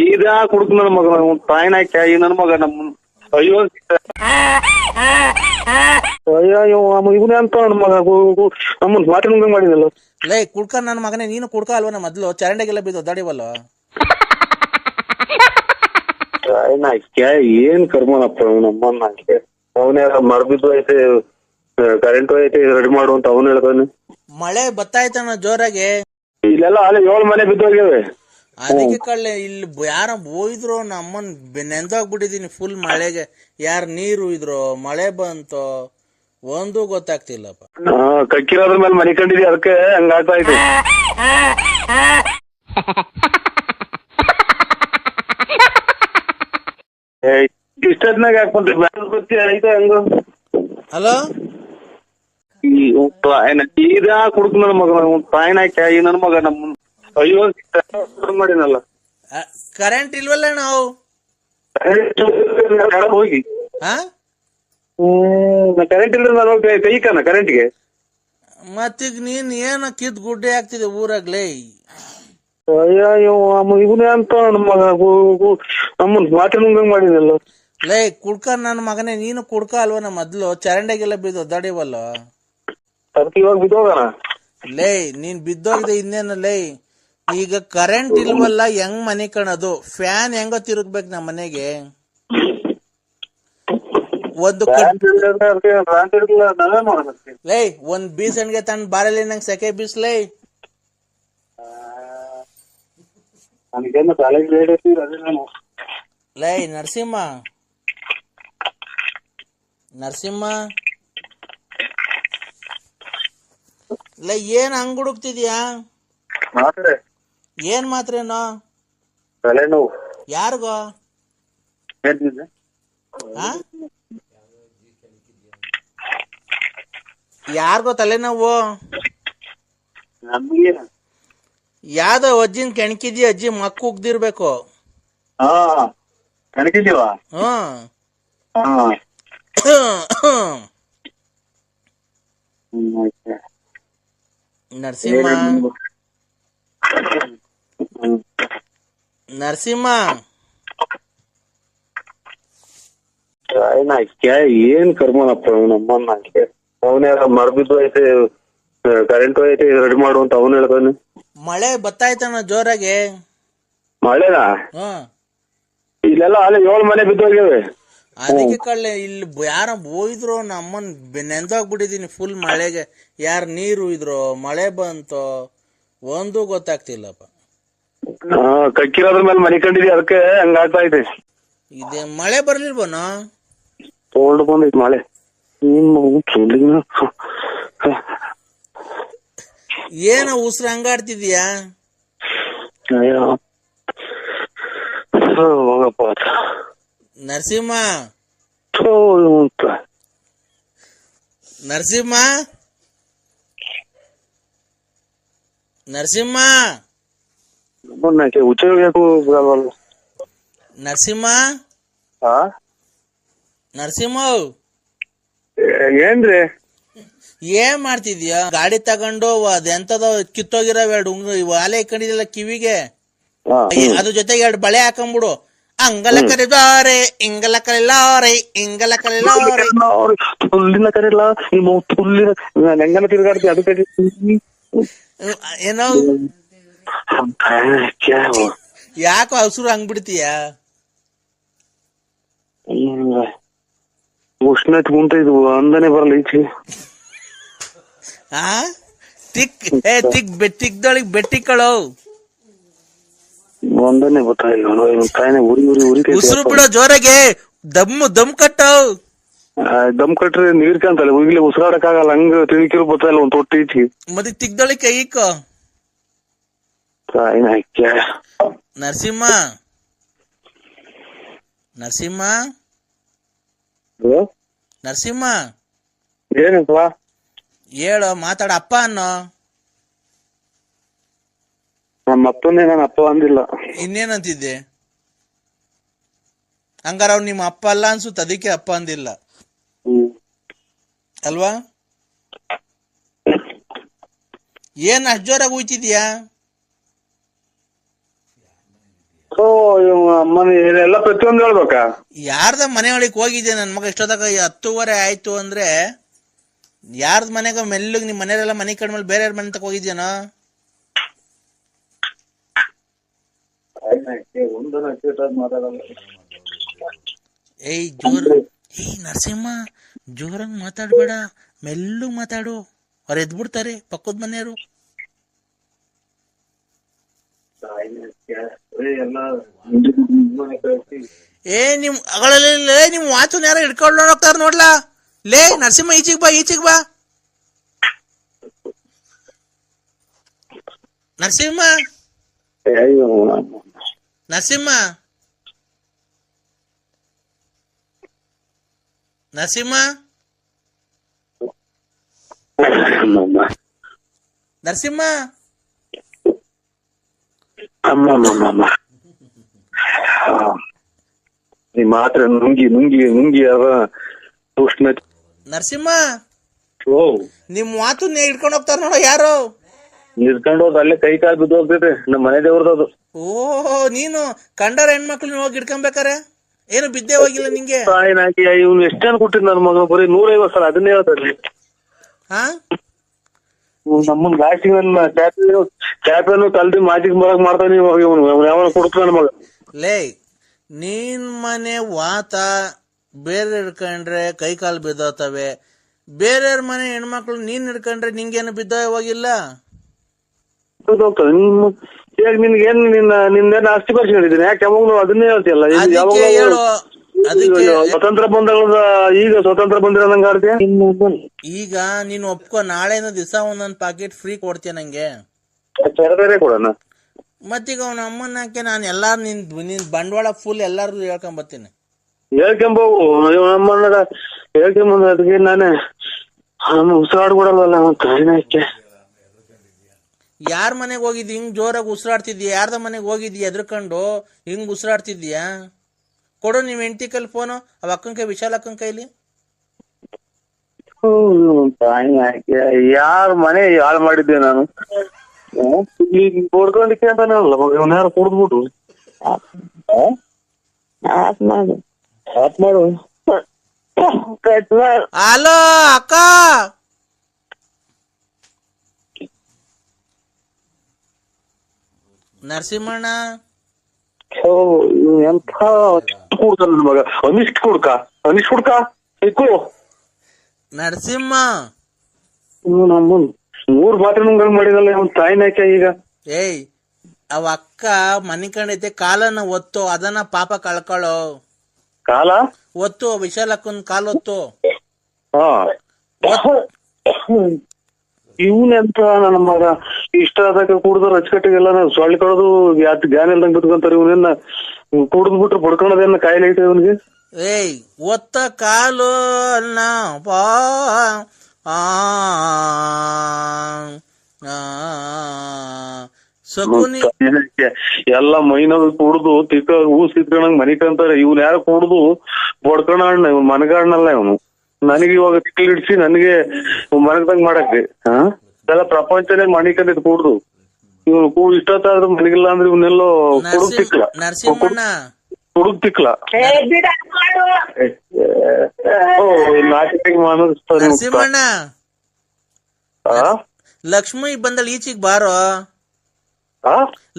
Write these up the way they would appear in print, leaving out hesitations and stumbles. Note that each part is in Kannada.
ಇದ ಕುಡುಕ್ ನನ್ನ ಮಗ ತಾಯಿನ ಕ್ಯಾಯಿ ನನ್ನ ಮಗ ನಮ್ಮ ಅಯ್ಯೋ ಅಯ್ಯೋ ಇವನೇ ಅಂತ ನನ್ನ ಮಗ ನಮ್ಮನ್ ಮಾತ್ರ ನುಂಗಂಗ್ ಮಾಡಿದಲ್ಲ. ಲೇ ಕುಡ್ಕ ನನ್ನ ಮಗನೇ, ನೀನು ಕುಡ್ಕ ಅಲ್ವನ ಮೊದ್ಲು ಚರಂಡಿಗೆಲ್ಲ ಬಿದ್ದು ಒದ್ದಾಡಿವಲ್ಲ. ತಾಯಿನ ಕ್ಯಾಯ್ ಏನ್ ಕರ್ಮನಪ್ಪ ನಮ್ಮನ್ನ. ಅವನೇ ಮರ್ಬಿದ್ದು ಐತೆ, ಕರೆಂಟ್ ಐತೆ, ರೆಡಿ ಮಾಡು ಅಂತ ಅವನು ಹೇಳ್ತಾನೆ. ಮಳೆ ಬತ್ತಾಯ್ತಣ್ಣ ಜೋರಾಗೆ. ಇಲ್ಲೆಲ್ಲ ಅಲ್ಲೇ 7 ಮನೆ ಬಿದ್ದೋಗ್ಯವೆ. ಅದಕ್ಕೆ ಕಳ್ಳೆ ಇಲ್ಲಿ ಯಾರ ಹೋಯ್ದ್ರು ನಮ್ಮನ್ ನೆಂದೋಗ್ಬಿಟ್ಟಿದೀನಿ ಫುಲ್ ಮಳೆಗೆ. ಯಾರು ನೀರು ಇದ್ರು ಮಳೆ ಬಂತೋ ಒಂದು ಗೊತ್ತಾಗ್ತಿಲ್ಲಪ್ಪ. ಕಕ್ಕಿರೋದ್ರ ಮೇಲೆ ಮನೆ ಕಂಡಿದ್ವಿ, ಅದಕ್ಕೆ ಹಂಗಾಗ್ತಾ ಇದೆ. ಇಷ್ಟದ್ನಾಗ ಹಾಕೊಂಡ್ರಿ ಗೊತ್ತಿ ಐತೆ ಹಂಗ. ಹಲೋ ಇದ ಕುಡುಕ್ ನನ್ನ ಮಗ ತಾಯಿನ ಕ್ಯಾಯಿ ನನ್ನ ಮಗ ನಮ್ಮ ಅಯ್ಯೋ ಮಾಡಿನಲ್ಲ. ಕರೆಂಟ್ ಇಲ್ವಲ್ಲ ನಾವು ಹೋಗಿ ಕರೆಂಟ್ ಇಲ್ದ್ರೆ ನಾನು ಕೈಕನ ಕರೆಂಟ್ಗೆ. ಮತ್ತೀಗ ನೀನ್ ಏನ ಕಿತ್ ಗುಡ್ಡೆ ಆಗ್ತಿದೆ ಊರಾಗ್ಲೇ. ಅಯ್ಯೋ ಇವನೇ ಅಂತ ನಮ್ಮ ನಮ್ಮನ್ ಮಾತ್ರ ನುಂಗಂಗ್ ಮಾಡಿದಲ್ಲ. ಲೇ ಕುಡ್ಕ ನನ್ನ ಮಗನೇ, ನೀನು ಕುಡ್ಕ ಅಲ್ವನ ಮೊದ್ಲು ಚರಂಡಿಗೆಲ್ಲ ಬಿದ್ದು ಒದ್ದಾಡಿವಲ್ಲ. ಅದಕ್ಕೆ ಇವಾಗ ಬಿದ್ದೋಗಣ. ಲೇ ನೀನ್ ಬಿದ್ದೋಗಿದೆ ಇನ್ನೇನು. ಲೇ ಈಗ ಕರೆಂಟ್ ಇಲ್ವಲ್ಲ, ಹೆಂಗ್ ಮನೆ ಕಣದು? ಫ್ಯಾನ್ ಹೆಂಗ ತಿರುಗ್ಬೇಕು ನಮ್ಮ ಮನೆಗೆ? ಲೇ ಒಂದ್ ಬೀಸಣ್ಗೆ ತನ್ನ ಬಾರಲ್ಲಿ ನಂಗೆ ಸೆಕೆ ಬೀಸ್ಲೇ. ಲೇ ನರಸಿಂಹ ಲೇ ಏನ್ ಹಂಗ್ ಹುಡುಕ್ತಿದ್ಯಾ? ಏನ್ ಮಾತ್ರೇನೋ? ತಲೆನೋವು. ಯಾರಿಗೋ? ಯಾರಿಗೋ ತಲೆನೋವು? ಯಾವ್ದೋ ಅಜ್ಜಿನ ಕೆಣಕಿದ್ಯ, ಅಜ್ಜಿ ಮಕ್ಕ ಉಗ್ದಿರ್ಬೇಕು. ಕೆಣಕಿದೀವ? ನರಸಿಂಹ ಏನ್ ಕರ್ಮನಪ್ಪ ನಮ್ಮನ್ನ. ಅವನೇ ಮರ್ಬಿದ್ದು ಐತೆ, ಕರೆಂಟ್ ಐತೆ, ರೆಡಿ ಮಾಡು ಅಂತ ಅವನು ಹೇಳ್ತಾನೆ. ಮಳೆ ಬತ್ತಾಯ್ತಣ್ಣ ಜೋರಾಗೆ. ಮಳೆನಾ? ಇಲ್ಲೆಲ್ಲ ಅಲ್ಲೇ 7 ಮನೆ ಬಿದ್ದೋಗ್ಯವೆ. ಅದಕ್ಕೆ ಕಳ್ಳೆ ಇಲ್ಲಿ ಯಾರ ಹೋಯ್ದ್ರು ನಮ್ಮನ್ ನೆಂದೋಗ್ಬಿಟ್ಟಿದೀನಿ ಫುಲ್ ಮಳೆಗೆ. ಯಾರು ನೀರು ಇದ್ರು ಮಳೆ ಬಂತೋ ಒಂದು ಗೊತ್ತಾಗ್ತಿಲ್ಲಪ್ಪ. ಕಕ್ಕಿರೋದ್ರ ಮೇಲೆ ಮನೆ ಕಂಡಿದ್ವಿ, ಅದಕ್ಕೆ ಹಂಗಾಗ್ತಾ ಇದೆ. ಇದೇ ಮಳೆ ಬರ್ಲಿಲ್ವನ? ತೋಲ್ಡ್ ಬಂದೈತ್ ಮಳೆ. ಏನ ಉಸ್ರ ಹಂಗಾಡ್ತಿದ್ಯಾ? ಹೋಗಪ್ಪ ನರಸಿಂಹ ಏನ್ರಿ ಏನ್ ಮಾಡ್ತಿದ್ಯಾ? ಗಾಡಿ ತಗೊಂಡು ಅದೆಂತದೋ ಕಿತ್ತೋಗಿರೋ 2 ವಾಲೆ ಇಕ್ಕೊಂಡಿದ್ಯಲ್ಲ ಕಿವಿಗೆ, ಅದ್ರ ಜೊತೆಗೆ 2 ಬಳೆ ಹಾಕೊಂಡ್ಬಿಡು. ಅಂಗಲ ಕರಿದಾರೆ ಇಂಗಲ ಕರಿಲಾರೆ ಇಂಗಲ ಕರಿಲಾರೆ ತುಲ್ಲಿನ ಕರಿಲ್ಲ ತುಲ್ಲಿನ ಹೆಂಗನ ತಿರುಗಾಡ್ತಿ ಅದು ಕರಿ ಏನೋ. ಯಾಕೋ ಹಸುರು ಹಂಗ್ ಬಿಡ್ತೀಯ? ಉಷ್ಣತೆ ಕುಂತ ಇದು ಅಂದನೆ ಬರಲ್ಲ ಈಚೆ. ತಿಕ್ದೊಳಗ್ ಬೆಟ್ಟಿಕ್ಕಳು ಒಂದನೆ ಗೊತ್ತಾಗಿಲ್ಲ. ಉಸಿರು ಬಿಡೋ ಜೋರಾಗೆ, ದಮ್ ಕಟ್ಟು. ದಮ್ ಕಟ್ರೆ ನೀರ್ ಕಾಂತಲ್ಲ, ಈಗಲೇ ಉಸಿರಾಡಕ್ ಆಗಲ್ಲ, ಹಂಗ ತಿಳಿಕಿರು ಗೊತ್ತಾಯಿಲ್ಲ ಒಂದ್ ತೊಟ್ಟಿ ಈಚೆ. ಮತ್ತೆ ತಿಕ್ದೊಳಗ್ ಕೈ ಇಕ್ಕೋ. ನರಸಿಂಹ ಏನಪ್ಪ ಹೇಳೋ, ಮಾತಾಡ. ಅಪ್ಪ ಅನ್ನೋ. ನಮ್ಮ ಅಪ್ಪನೇ ನಾನು ಅಪ್ಪ ಅಂದಿಲ್ಲ. ಇನ್ನೇನಂತಿದ್ದೆ? ಹಂಗಾರ ಅವ್ನು ನಿಮ್ಮ ಅಪ್ಪ ಅಲ್ಲ ಅನ್ಸುತ್ತ, ಅದಕ್ಕೆ ಅಪ್ಪ ಅಂದಿಲ್ಲ ಅಲ್ವಾ? ಏನ್ ಅಷ್ಟ್ ಜೋರಾಗಿ ಹೋಯ್ತಿದ್ಯಾ? ಅಮ್ಮನ ಎಲ್ಲ ಪ್ರತಿಯೊಂದು ಹೇಳ್ಬೇಕಾ? ಯಾರ್ದ ಮನೆ ಒಳಗೆ ಹೋಗಿದ್ದೆ ನನ್ ಮಗ ಇಷ್ಟೊತ್ತಾಗ 10:30 ಆಯ್ತು ಅಂದ್ರೆ ಯಾರ್ದ ಮನೆಗ ಮೆಲ್ಲಗ್ ನಿಮ್ ಮನೆಯವರೆಲ್ಲ ಮನೆ ಕಡ್ಮೇಲೆ ಬೇರೆ ಮನೆ ತಕ ಹೋಗಿದ್ಯಾನೋ? ಏಯ್ ನರಸಿಂಹ ಜೋರಂಗ್ ಮಾತಾಡ್ಬೇಡ, ಮೆಲ್ಲಗ್ ಮಾತಾಡು, ಅವ್ರು ಎದ್ಬಿಡ್ತಾರೆ ಪಕ್ಕದ ಮನೆಯವರು. ನಿಮ್ ಅಗಳಲ್ಲಿ ನಿಮ್ ವಾಚನ್ ಯಾರ ಹಿಡ್ಕೊಂಡು ಹೋಗ್ತಾರ ನೋಡ್ಲಾ. ಲೇ ನರಸಿಂಹ ಈಚಿಗ್ ಬಾ ನರಸಿಂಹ ನರಸಿಂಹ ನರಸಿಂಹ ನರಸಿಂಹ ಮಾತ್ರ ನುಂಗಿ ನುಂಗಿ ನುಂಗಿ ಉಷ್ಣ. ನರಸಿಂಹ ನಿಮ್ ಮಾತನ್ನ ಹಿಡ್ಕೊಂಡು ಹೋಗ್ತಾರ ನೋಡ ಯಾರು? ನಿಲ್ಕೊಂಡು ಹೋದ್ ಅಲ್ಲೇ ಕೈ ಕಾಲು ಬಿದ್ದು ಹೋಗ್ತೈತೆ, ನಮ್ಮ ಮನೆ ದೇವ್ರದದು. ಓಹೋ, ನೀನು ಕಂಡರ ಹೆಣ್ಮಕ್ಳನ್ನ ಹೋಗಿ ಹಿಡ್ಕೊಂಬೇಕಾರೆ ಏನು ಬಿದ್ದೆ ಹೋಗಿಲ್ಲ ನಿಂಗೆ? ಇವ್ನು ಎಷ್ಟು ಜನ ಕೊಟ್ಟಿದ್ ನನ್ನ ಮಗ, ಬರೀ 150 ಸಲ ಅದನ್ನೇ ಹೇಳ್ತಾರೆ. ನಮ್ಮನ್ ಲಾಸ್ಟಿಗೆ ನನ್ನ ಚಾಪೇನು ಕಲ್ದಿ ಮಾಜಿಗೆ ಬರಕ್ ಮಾಡ್ತಾನೆ ಯಾವ ಕೊಡ್ತ ನನ್ನ ಮಗ. ಲೇ ನೀನ್ ಮನೆ ವಾತ ಬೇರೆ ಹಿಡ್ಕೊಂಡ್ರೆ ಕೈ ಕಾಲು ಬಿದ್ದೋತವೆ, ಬೇರೆಯವ್ರ ಮನೆ ಹೆಣ್ಮಕ್ಳು ನೀನ್ ಹಿಡ್ಕೊಂಡ್ರೆ ನಿಂಗೇನು ಬಿದ್ದೋ ಹೋಗಿಲ್ಲ? ಈಗ ನಿನ್ಗೇನ್ ನಿನ್ನೇನು ಆಸ್ತಿ ಪರಿಚಯ ಹೇಳಿದ್ದೀನಿ, ಯಾಕೆ ಯಾವಾಗ ಅದನ್ನೇ ಹೇಳ್ತಿಯಲ್ಲ? ಸ್ವತಂತ್ರ ಬಂದ ಈಗ ಸ್ವತಂತ್ರ ಬಂದಿರೋ ನಂಗೆ ಆಡ್ತೀಯ. ಈಗ ನೀನ್ ಒಪ್ಕೊ, ನಾಳೆನ ದಿವಸ ಒಂದೊಂದ್ ಪಾಕೆಟ್ ಫ್ರೀ ಕೊಡ್ತೀಯ ನಂಗೆ. ಬೇರೆ ಕೊಡೋಣ. ಮತ್ತೀಗ ಅವನ ಅಮ್ಮನ ಹಾಕಿ ನಾನು ಎಲ್ಲಾರು ನಿನ್ ಬಂಡವಾಳ ಫುಲ್ ಎಲ್ಲಾರು ಹೇಳ್ಕೊಂಬರ್ತೀನಿ. ಹೇಳ್ಕೊಂಬೋವು ನಮ್ಮನ್ನ ಹೇಳ್ಕೊಂಬಂದ ಅದಕ್ಕೆ ನಾನೇ ಉಸಿರಾಡ್ಬಿಡಲ್ವಲ್ಲ ಕಾಯಿನಕ್ಕೆ. ಯಾರ ಮನೆಗ್ ಹೋಗಿದ್ದಿ ಹಿಂಗ್ ಜೋರಾಗಿ ಉಸಿರಾಡ್ತಿದ್ಯಾ? ಯಾರ್ದ ಮನೆಗ್ ಹೋಗಿದ್ಯಾ ಎದ್ರಕೊಂಡು ಹಿಂಗ್ ಉಸಿರಾಡ್ತಿದ್ಯಾ? ಕೊಡು ನೀವ್ ಹೆಂಡತಿ ಕೈಲಿ ಫೋನು, ಅವ ಅಕ್ಕನ ಕೈ, ವಿಶಾಲ ಅಕ್ಕನ ಕೈಲಿ. ಯಾರ ಮನೆ ಹಾಳು ಮಾಡಿದ್ದೆ ನಾನು? ಕೊಡ್ಕೊಂಡಕ್ಕೆ ಅಂತಾನಲ್ಲ ಮಗ, ಇವನ್ ಯಾರು ಕುಡ್ದ್ಬಿಟ್ಟು ಮಾಡು. ಹಲೋ ಅಕ್ಕ, ನರಸಿಂಹಣ್ಣ ಎಂಥ ಕುಡ್ಕ ನನ್ ಮಗ. ಅನಿಷ್ಟ್ ಕುಡ್ಕ ಇಕ್ಕು ನರಸಿಂಹ. ನಮ್ಮನ್ 3 ಮಾತ್ರ ನುಂಗಂಗ್ ಮಾಡಿದಲ್ಲ ಅವ್ನ ತಾಯಿನಾಕೆ. ಈಗ ಏಯ್ ಅವ ಅಕ್ಕ ಮನೆ ಕಂಡೈತೆ, ಕಾಲನ್ನ ಒತ್ತು, ಅದನ್ನ ಪಾಪ ಕಳ್ಕೊಳ್ಳೋ. ಕಾಲ ಒತ್ತು, ವಿಶಾಲಕ್ಕನ್ ಕಾಲ್ ಒತ್ತು. ಇವನೆಂತ ನನ್ನ ಮಗ, ಇಷ್ಟ ಆದಾಗ ಕುಡ್ದು ರಚಕಟ್ಟಿಗೆಲ್ಲ ಸೊಳ್ಳಿ ಕಡೋದು ಜ್ಞಾನ ಇಲ್ದಂಗ್ ಬಿಟ್ಕೊಂತಾರೆ. ಇವನೇನ ಕುಡ್ದು ಬಿಟ್ರು ಪಡ್ಕೊಳೋದೇನ ಕಾಯಿಲೆ ಐತೆ ಇವನ್ಗೆ? ಏಯ್ ಒತ್ತ ಕಾಲು ಅಲ್ಲ ಸಕುನಿ ಎಲ್ಲ ಮೈನಾಗ ಕುಡ್ದು ತಿಕ್ಕ ಊಸ್ ಕಿತ್ಕೊಂಡಂಗ್ ಮನಿಕಂತಾರೆ. ಇವ್ನ ಯಾರು ಕುಡ್ದು ಬಡ್ಕಣ ಅಣ್ಣ, ಇವ್ನ ಮನಗಾಡ್ನಲ್ಲ ಇವನು. ನನಗೆ ಇವಾಗ ತಿಕ್ಕಲ್ ಇಡ್ಸಿ ನನಗೆ ಮನಗದಂಗ್ ಮಾಡಕ್ಕೆ ಎಲ್ಲ ಪ್ರಪಂಚನೇ ಮಣಿಕಂದಿದ್ ಕುಡ್ದು. ಇವ್ನು ಇಷ್ಟೊತ್ತಾದ್ರೂ ಮನಗಿಲ್ಲ ಅಂದ್ರೆ ಇವನ್ನೆಲ್ಲೋ ಕುಡುಗ್ ತಿಕ್ಲ ಕುಡುಗ್ ತಿಕ್ಲ ನರಸಿಂಹಣ್ಣ. ಲಕ್ಷ್ಮಿ ಬಂದಳು ಈಚೆಗೆ ಬಾರೋ.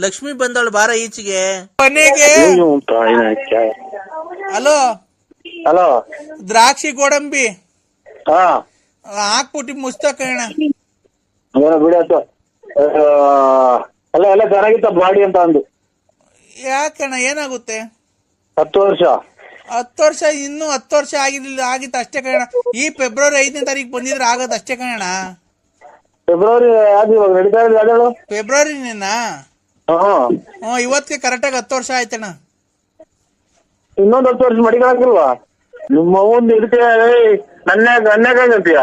ಲಕ್ಷ್ಮಿ ಬಂದಳು ಬಾರ ಈಚೆಗೆ ಮನೆಗೆ. ಹಲೋ ಹಲೋ, ದ್ರಾಕ್ಷಿ ಗೋಡಂಬಿ ಹಾಕ್ಬಿಟ್ಟು ಮುಸ್ತಕಣ. ಬಿಡತ್ತ ಎಲ್ಲ ಎಲ್ಲ ಚೆನ್ನಾಗಿತ್ತ ಬಾಡಿ ಅಂತ ಅಂದು. ಯಾಕಣ್ಣ ಏನಾಗುತ್ತೆ? 10 ವರ್ಷ. 10 ವರ್ಷ ಇನ್ನೂ 10 ವರ್ಷ ಆಗಿತ್ತು ಅಷ್ಟೇ ಕಣ. ಈ ಫೆಬ್ರವರಿ 5ನೇ ತಾರೀಕು ಬಂದಿದ್ರೆ ಆಗೋದು ಅಷ್ಟೇ ಕಣ. ಫೆಬ್ರವರಿ ಇವಾಗ ನಡೀತಾ ಇದೆ. ಫೆಬ್ರವರಿನೇನಾ? ಇವತ್ತಿಗೆ ಕರೆಕ್ಟಾಗಿ 10 ವರ್ಷ ಆಯ್ತಣ್ಣ. ಇನ್ನೊಂದು 10 ವರ್ಷ ಮಡಿಗಳಾಗಿಲ್ವಾ ನಿಮ್ಮ ಒಂದು ಇದಕ್ಕೆ? ನನ್ಯಾಗಂತೀಯ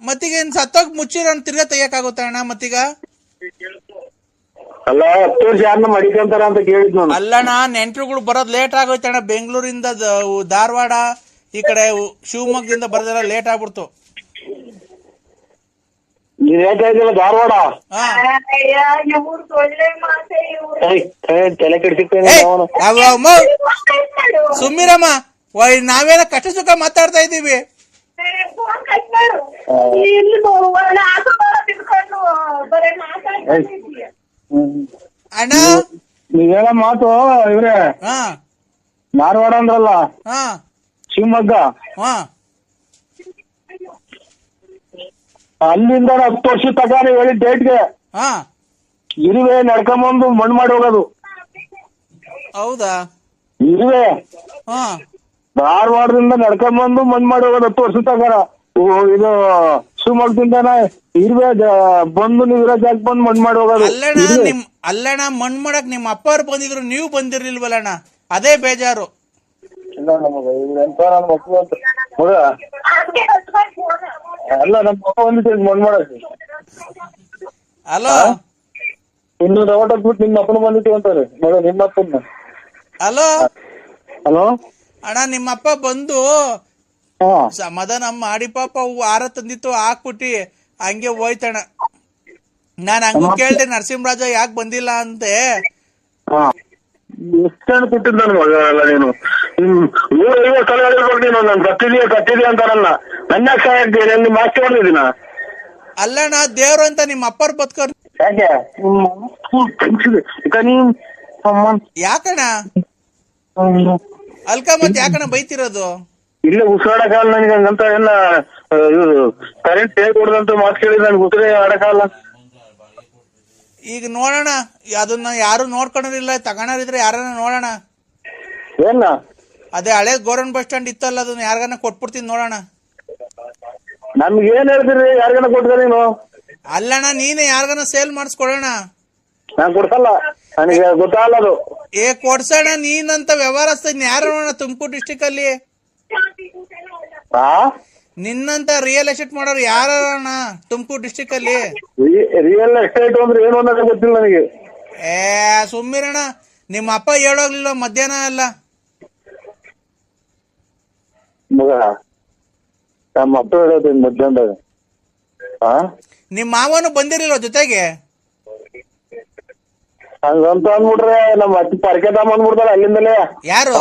ಮತ್ತೀಗ ಏನ್ ಸತ್ತೋಗ್ ಮುಚ್ಚಿರೋ ತಿರ್ಗಾ ತೆಗಿಯಕ್ಕಾಗುತ್ತ ಅಣ್ಣ? ಮತ್ತೀಗ ಅಲ್ಲ 10 ವರ್ಷ ಯಾರನ್ನ ಮಡಿಕಂತಾರ ಅಂತ ಕೇಳಿದ್ ನಾನು. ಅಲ್ಲಣ್ಣ, ನೆಂಟ್ರುಗಳು ಬರೋದ್ ಲೇಟ್ ಆಗೋಯ್ತಣ್ಣ. ಬೆಂಗಳೂರಿಂದ ಧಾರವಾಡ ಈ ಕಡೆ ಶಿವಮೊಗ್ಗದಿಂದ ಬರೋದೆಲ್ಲ ಲೇಟ್ ಆಗ್ಬಿಡ್ತು. ನೀನ್ ಹೇಳ್ತಾ ಇದ್ದಿಲ್ಲ ಧಾರವಾಡ. ಹಾ. ತಲೆ ಕೆಡ್ಸಿರ್ತೇನೆ ಸುಮ್ಮಿರಮ್ಮ, ನಾವೇನ ಕಷ್ಟ ಸುಖ ಮಾತಾಡ್ತಾ ಇದ್ದೀವಿ. ಅಣ್ಣ ನೀವ್ ಹೇಳೋ ಮಾತು ಇವ್ರೆ ಹಾ ಧಾರವಾಡ ಅಂದ್ರಲ್ಲ, ಹಾ ಶಿವಮೊಗ್ಗ, ಹಾ ಅಲ್ಲಿಂದ 10 ವರ್ಷ ತನಕ ನೀವು ಹೇಳಿದ ಡೇಟ್ಗೆ ಹಾ ಇರುವೆ ನಡ್ಕೊಂಬಂದು ಮಣ್ಣು ಮಾಡಿ ಹೋಗೋದು. ಹೌದಾ? ಇರುವೆ ಹಾ ಧಾರವಾಡದಿಂದ ನಡ್ಕೊಂಬಂದು ಮಣ್ಣು ಮಾಡಿ ಹೋಗೋದು 10 ವರ್ಷ ತನಕ. ಇದು ಶಿವಮೊಗ್ಗದಿಂದಾನ ಇರುವೆ ಬಂದು ನೀವು ಇರೋ ಜಾಗ ಬಂದು ಮಣ್ಣು ಮಾಡಿ ಹೋಗೋದು. ಅಲ್ಲಣ್ಣ ಮಣ್ಣು ಮಾಡಕ್ ನಿಮ್ಮ ಅಪ್ಪವ್ರು ಬಂದಿದ್ರು, ನೀವು ಬಂದಿರ್ಲಿಲ್ವಲ್ಲಣ್ಣ, ಅದೇ ಬೇಜಾರು. ಅಲ್ಲ ನಮ್ಮ ಅಪ್ಪ ಬಂದಿದ್ದು ಮಣ್ಣು ಮಾಡಕ್ಕೆ. ಹಲೋ ಇನ್ನೊಂದು ಔಟ್ ಹಾಕ್ಬಿಟ್ಟು ನಿಮ್ಮ ಅಪ್ಪನ ಬಂದಿತ್ತು ಅಂತಾರೆ ಮಗ, ನಿಮ್ಮ ಅಪ್ಪನ. ಹಲೋ ಹಲೋ ಅಣ್ಣ, ನಿಮ್ಮಪ್ಪ ಬಂದು ಸಮಾಧಾನ ಮಾಡಿ ಪಾಪ ಆರ ತಂದಿತ್ತು ಹಾಕ್ಬಿಟ್ಟಿ ಹಂಗೆ ಹೋಯ್ತಣ್ಣ. ನಾನ್ ಹಂಗ ಕೇಳ್ದೆ ನರಸಿಂಹರಾಜ ಯಾಕೆ ಬಂದಿಲ್ಲ ಅಂತೆ. ಎಷ್ಟು ಜನ ಕೊಟ್ಟಿದ್ದ ನನ್ ಮಗ ಅಲ್ಲ ನೀನು. 150 ಸಲ ಹೇಳಿರ್ಬೇಕು ನೀನು, ನಾನು ಕತ್ತಿದೀಯ ಅಂತಾರಲ್ಲ. ನನ್ನ ಸಾಯ್ತೀನಿ, ನಿಮ್ಮ ಆಸ್ತಿ ಹೊಡೆದಿದ್ದೀನ. ಅಲ್ಲಣ್ಣ ದೇವ್ರು ಅಂತ ನಿಮ್ಮ ಅಪ್ಪರ್ ಬದುಕೋರ್ ಯಾಕೆ ಯಾಕಣ್ಣ ಅಲ್ಕ ಮತ್ ಯಾಕಣ್ಣ ಬೈತಿರೋದು? ಇಲ್ಲೇ ಉಸಿರಾಡಕಾಲ ನನಗೆ ಹಂಗಂತ ಎಲ್ಲ ಕರೆಂಟ್ ಹೇಗ್ ಹೊಡೆದಂತ ಮಾತು ಕೇಳಿ ನನ್ಗೆ ಉಸಿರೇ ಆಡಕಾಲ. ಈಗ ನೋಡೋಣ, ಅದನ್ನ ಯಾರು ನೋಡ್ಕೊಂಡಿಲ್ಲ, ತಗೋರಿದ್ರೆ ಯಾರನ್ನ ನೋಡೋಣ. ಏನ ಅದೇ ಹಳೆ ಗೌರ್ಮೆಂಟ್ ಬಸ್ ಸ್ಟ್ಯಾಂಡ್ ಇತ್ತಲ್ಲ, ಅದನ್ನ ಯಾರಿಗಾನ ಕೊಟ್ಬಿಡ್ತೀನಿ ನೋಡೋಣ. ನಮ್ಗೆ ಏನ್ ಹೇಳ್ತೀರಿ, ಯಾರಿಗಾನ ಕೊಟ್ಟ ನೀನು? ಅಲ್ಲಣ್ಣ ನೀನೇ ಯಾರಿಗಾನ ಸೇಲ್ ಮಾಡಿಸ್ಕೊಡೋಣ. ನಾನ್ ಕೊಡ್ಸಲ್ಲ, ನನಗೆ ಗೊತ್ತಾಗಲ್ಲ ಅದು. ಕೊಡ್ಸೋಣ, ನೀನಂತ ವ್ಯವಹಾರಸ್ಥ ಯಾರು ತುಮಕೂರು ಡಿಸ್ಟಿಕ್ ಅಲ್ಲಿ ನಿನ್ನಂತ ರಿಯಲ್ ಎಸ್ಟೇಟ್ ಮಾಡೋರು ಯಾರಣ್ಣ ತುಮಕೂರು ಡಿಸ್ಟಿಕ್ ಅಲ್ಲಿ? ರಿಯಲ್ ಎಸ್ಟೇಟ್ ಅಂದ್ರೆ ಏನು ಅನ್ನೋದು ಗೊತ್ತಿಲ್ಲ ನನಗೆ. ಸುಮ್ಮಿರಣ್ಣ, ನಿಮ್ಮ ಅಪ್ಪ ಹೇಳೋಗ್ಲಿಲ್ಲ ಮಧ್ಯಾಹ್ನ ಅಲ್ಲ ಮಗ, ನಮ್ಮ ಅಪ್ಪ ಹೇಳೋದು ಮಧ್ಯಾಹ್ನದಾಗ. ನಿಮ್ಮ ಮಾವನು ಬಂದಿರಲಿಲ್ಲ ಜೊತೆಗೆ? ಹಂಗಂತ ಅಂದ್ಬಿಟ್ರೆ ನಮ್ಮ ಅತ್ತಿ ಪರ್ಕೆದಾಮ ಅಂದ್ಬಿಡ್ತಾರ ಅಲ್ಲಿಂದಲೇ. ಯಾರು?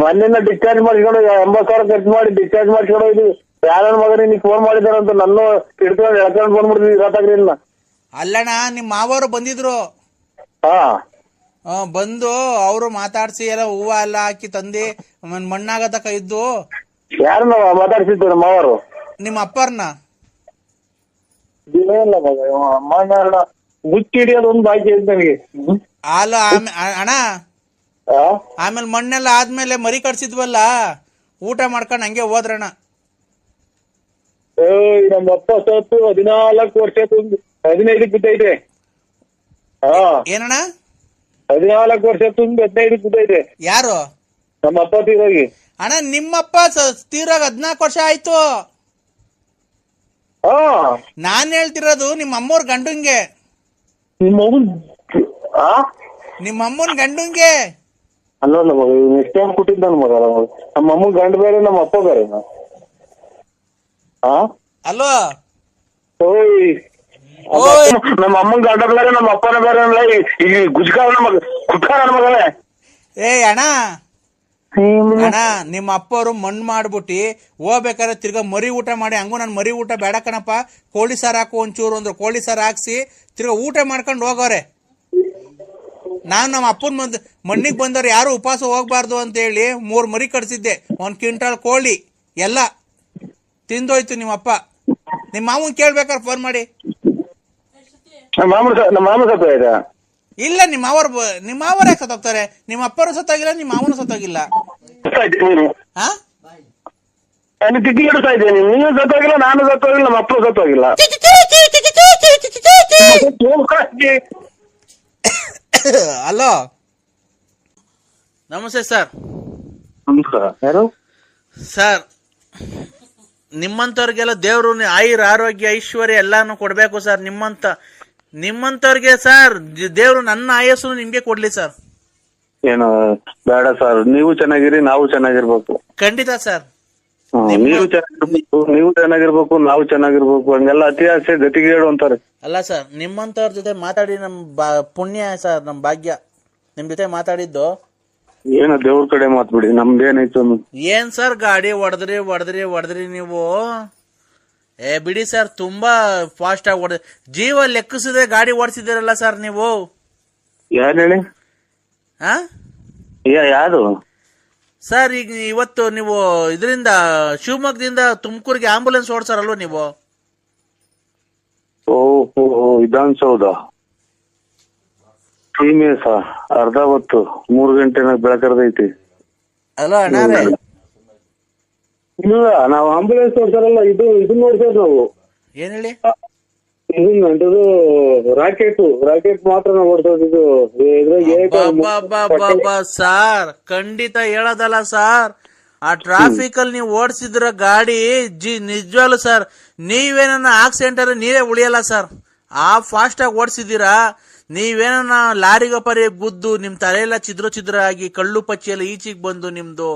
ಮನೆಯಿಂದ ಡಿಸ್ಚಾರ್ಜ್ ಮಾಡಿಸ್ಕೊಂಡು 80,000 ಖರ್ಚು ಮಾಡಿ ಡಿಸ್ಚಾರ್ಜ್ ಮಾಡಿಸ್ಕೊಂಡು ಹೋಯ್ತು. ಯಾರ ಮಗ ನಿನಗೆ ಫೋನ್ ಮಾಡಿದಾರಂತ ನನ್ನ ಹಿಡ್ಕೊಂಡು ಎಳ್ಕೊಂಡು ಬಂದ್ಬಿಡ್ತೀವಿ ಇವತ್ತಾಗ್ಲಿಲ್ಲ. ಅಲ್ಲಣ್ಣ ನಿಮ್ಮ ಮಾವರು ಬಂದಿದ್ರು. ಬಂದು ಅವರು ಮಾತಾಡ್ಸಿ ಎಲ್ಲ ಹೂವ ಎಲ್ಲ ಹಾಕಿ ತಂದಿ ಮಣ್ಣಾಗತಕ್ಕ ಇದ್ದು. ಯಾರನ್ನ ಮಾತಾಡ್ಸಿದ್ರು ನಮ್ಮ ಮಾವರು? ನಿಮ್ಮ ಅಪ್ಪರ್ನ. ಇಲ್ಲ ಮಗ, ಅಮ್ಮ ಮುಚ್ಚಿ ಹಿಡಿಯೋದು ಒಂದು ಬಾಕಿ ಐತೆ ನನಗೆ. ಅಣ್ಣ ಆಮೇಲೆ ಮಣ್ಣೆಲ್ಲ ಆದ್ಮೇಲೆ ಮರಿ ಕಟ್ಸಿದ್ವಲ್ಲ, ಊಟ ಮಾಡ್ಕೊಂಡು ಹಂಗೆ ಹೋದ್ರಣ್ಣ. ನಮ್ಮ ಅಪ್ಪ ಸತ್ತು 14 ವರ್ಷ 15 ಬಿದ್ದೈತೆ. ಏನಣ್ಣ? 14 ವರ್ಷ 15 ಬಿದ್ದೈತೆ. ಯಾರು? ನಮ್ಮ ಅಪ್ಪ ತೀರೋಗಿ. ಅಣ್ಣ ನಿಮ್ಮಪ್ಪ ತೀರಾಗ 14 ವರ್ಷ ಆಯ್ತು. ನಾನ್ ಹೇಳ್ತಿರೋದು ನಿಮ್ಮ ಅಮ್ಮವ್ರ ಗಂಡಂಗೆ. ನಿಮ್ಮ ಅಮ್ಮನ್ ಗಂಡಂಗೆ ಅಲ್ಲ ಮಗ, ಎಷ್ಟು ಟೈಮ್ ಕೊಟ್ಟಿದ್ದ ನನ್ ಮಗ. ನಮ್ಮ ಅಮ್ಮನ್ ಗಂಡ ಬೇರೆ, ನಮ್ಮ ಅಪ್ಪ ಬೇರೆ. ಅಲ್ವಾ? ನಮ್ಮ ಅಮ್ಮನ್ ಗಂಡ ಬೇರೆ, ನಮ್ಮ ಅಪ್ಪನ ಬೇರೆ ಅಲ್ಲ. ಈಗ ಗುಜ್ಕಾರ ಮಗ, ಕುಟ್ಕಾರ ಮಗನೇ. ಅಣ್ಣ ನಿಮ್ಮ ಅಪ್ಪವರು ಮಣ್ಣು ಮಾಡ್ಬಿಟ್ಟಿ ಹೋಗ್ಬೇಕಾದ್ರೆ ತಿರ್ಗಾ ಮರಿ ಊಟ ಮಾಡಿ, ಹಂಗು ನನ್ ಮರಿ ಊಟ ಬೇಡ ಕಣಪ್ಪ, ಕೋಳಿ ಸಾರು ಹಾಕು ಒಂಚೂರು ಅಂದ್ರು. ಕೋಳಿ ಸಾರು ಹಾಕ್ಸಿ ತಿರ್ಗಾ ಊಟ ಮಾಡ್ಕೊಂಡು ಹೋಗೋರೆ. ನಾನ್ ನಮ್ಮ ಅಪ್ಪನ ಮಣ್ಣಿಗೆ ಬಂದವ್ರು ಯಾರು ಉಪವಾಸ ಹೋಗ್ಬಾರ್ದು ಅಂತ ಹೇಳಿ 3 ಮರಿ ಕಟ್ಸಿದ್ದೆ. 1 ಕ್ವಿಂಟಲ್ ಕೋಳಿ ಎಲ್ಲ ತಿಂದೋಯ್ತು ನಿಮ್ಮಪ್ಪ. ನಿಮ್ಮ ಮಾವನ್ ಕೇಳ್ಬೇಕಾರೆ ಫೋನ್ ಮಾಡಿ. ನಮ್ಮ ಮಾಮ ಸತ್ತ ಇದೆ. ಇಲ್ಲ ನಿಮ್ಮ ಮಾವರೇ ಸತ್ತೋಗ್ತಾರೆ. ನಿಮ್ಮ ಅಪ್ಪರು ಸತ್ತಾಗಿಲ್ಲ, ನಿಮ್ಮ ಮಾವನು ಸತ್ತೋಗಿಲ್ಲ. ತಿಕ್ಕಿಡ್ತಾ ಇದ್ದೀನಿ. ನೀನು ಸತ್ತೋಗಿಲ್ಲ, ನಾನು ಸತ್ತೋಗಿಲ್ಲ, ನಮ್ಮ ಅಪ್ಪರು ಸತ್ತೋಗಿಲ್ಲ. ಹಲೋ, ನಮಸ್ತೆ ಸರ್. ನಮಸ್ಕಾರ. ಯಾರು ಸರ್? ನಿಮ್ಮಂತವ್ರಿಗೆಲ್ಲ ದೇವ್ರು ಆಯುರ್ ಆರೋಗ್ಯ ಐಶ್ವರ್ಯ ಎಲ್ಲಾನು ಕೊಡ್ಬೇಕು ಸರ್. ನಿಮ್ಮಂತವ್ರಿಗೆ ಸರ್ ದೇವ್ರು ನನ್ನ ಆಯಸ್ಸು ನಿಮ್ಗೆ ಕೊಡ್ಲಿ ಸರ್. ಏನು ಬೇಡ ಸರ್, ನೀವು ಚೆನ್ನಾಗಿರಿ, ನಾವು ಚೆನ್ನಾಗಿರ್ಬೇಕು. ಖಂಡಿತ ಸರ್. ನೀವು ಚೆನ್ನಾಗಿರ್ಬೇಕು, ನೀವು ಚೆನ್ನಾಗಿರ್ಬೇಕು, ನಾವು ಚೆನ್ನಾಗಿರ್ಬೇಕು, ಹಂಗೆಲ್ಲ ಅತಿ ಆಸೆ ಗತಿಗೇಡು ಅಂತಾರೆ. ಅಲ್ಲ ಸರ್, ನಿಮ್ಮಂತವ್ರ ಜೊತೆ ಮಾತಾಡಿ ನಮ್ ಪುಣ್ಯ ಸರ್, ನಮ್ ಭಾಗ್ಯ ನಿಮ್ ಜೊತೆ ಮಾತಾಡಿದ್ದು. ಏನ ದೇವ್ರ ಕಡೆ ಮಾತ್ಬಿಡಿ, ನಮ್ದೇನೈತು. ಏನ್ ಸರ್ ಗಾಡಿ ಹೊಡೆದ್ರಿ ನೀವು. ಬಿಡಿ ಸರ್, ತುಂಬಾ ಫಾಸ್ಟ್ ಆಗಿ ಹೊಡೆದ, ಜೀವ ಲೆಕ್ಕಿಸದೆ ಗಾಡಿ ಓಡಿಸಿದಿರಲ್ಲ ಸರ್ ನೀವು. ಯಾರು ಹೇಳಿ? ಯಾರು ಸರ್? ಈಗ ಇವತ್ತು ನೀವು ಇದರಿಂದ ಶಿವಮೊಗ್ಗದಿಂದ ತುಮಕೂರಿಗೆ ಆಂಬುಲೆನ್ಸ್ ಓಡಿಸಾರಲ್ವ ನೀವು? ಓಹೋ, ವಿಧಾನಸೌಧ ಸೀಮೆಸ ಅರ್ಧ ಹೊತ್ತು 3 ಗಂಟೆ ಬೆಳಕರ್ದೈತಿ. ಅಲ್ಲ ಅಣ್ಣಾರೇ, ಇಲ್ಲ ನಾವು ಆಂಬುಲೆನ್ಸ್ ಓಡ್ತಾರಲ್ಲ, ಇದು ನೋಡ್ತೇವೆ ನಾವು. ಏನ್ ಹೇಳಿ? ಇದು ರಾಕೆಟ್ ಮಾತ್ರ ನಾವು ಓಡ್ತೋದು. ಸರ್ ಖಂಡಿತ ಹೇಳೋದಲ್ಲ ಸರ್, ಆ ಟ್ರಾಫಿಕ್ ಅಲ್ಲಿ ನೀವು ಓಡಿಸಿದ್ರ ಗಾಡಿ ನಿಜವಾಗ್ಲು ಸರ್, ನೀವೇನ ಆಕ್ಸಿಡೆಂಟ್ ನೀವೇ ಉಳಿಯಲ್ಲ ಸರ್. ಆ ಫಾಸ್ಟ್ ಆಗಿ ಓಡಿಸಿದೀರಾ. ನೀವೇನ ಲಾರಿಗ ಪರಿ ಗುದ್ದು ನಿಮ್ ತಲೆಯೆಲ್ಲ ಚಿದ್ರ ಆಗಿ ಕಳ್ಳು ಪಚ್ಚಿಯೆಲ್ಲ ಈಚಿಗೆ ಬಂದು ನಿಮ್ದು